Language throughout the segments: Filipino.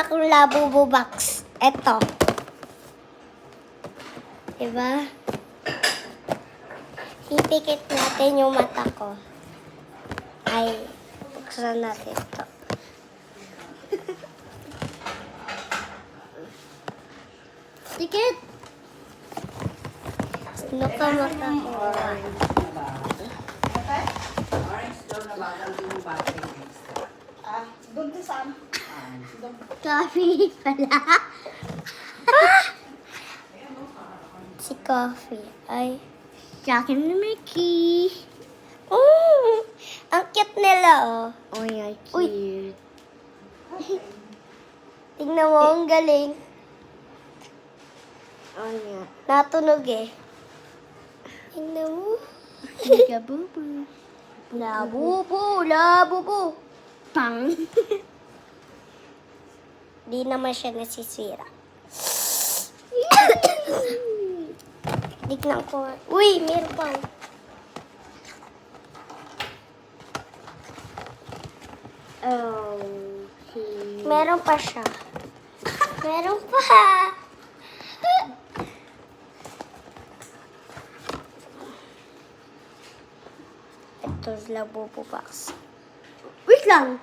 Akong Labubu box. Eto. Diba? Ipikit natin yung mata ko. Ay, buksan natin ito. Tikit! Sino ka makakuha? Orange daw na bagal din yung battery extra. Doon ka saan? Coffee pala. Si Coffee ay sa akin na Mickey. Ang cute nila, oh. Oh, yeah, Uy. Tingnan mo, ang galing. Oh, yeah. Natunog eh. Tingnan mo. Gabubu. Labubu, labubu. Pang. Di naman siya nasisira. Tignan ko. Uy, meron pa. Okay. Meron pa siya. Meron pa. Ito, Labubu box. Wait lang.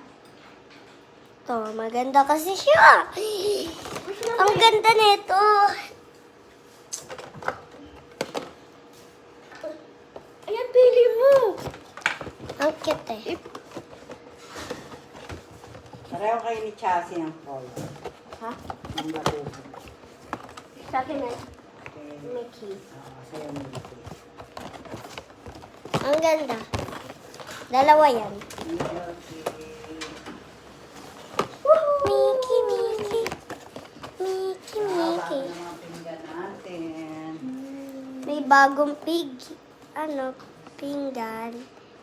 Ito, maganda kasi siya. Ang ganda nito. Ayan, pili mo. Ang cute eh. Pareho kayo ni Chassis ng color. Ha? Ng batubo. Sa akin na. Okay. Mickey. Sa'yo Mickey. Ang ganda. Dalawa yan. Mickey, Mickey. Mickey, Mickey. Ang mga pinggan natin. May bagong pinggan.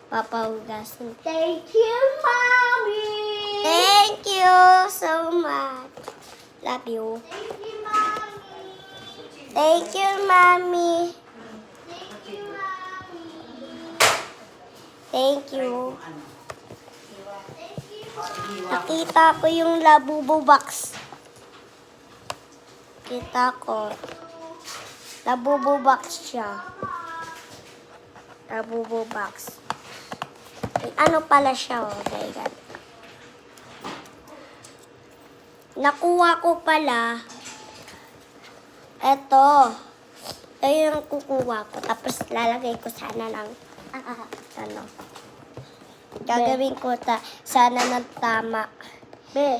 Papahugasin. Thank you, Mommy. Thank you so much. Love you. Thank you, Mommy. Thank you, Mommy. Thank you, Mommy. Thank you. Ano? Thank you. Nakita ko yung Labubu box. Kita ko. Labubu box siya. Labubu box. May ano pala siya, oh. Dahil nakuha ko pala. Ito. Ito yung kukuha ko. Tapos lalagay ko sana ng ano. Gagawin ko sana ng tama. Be.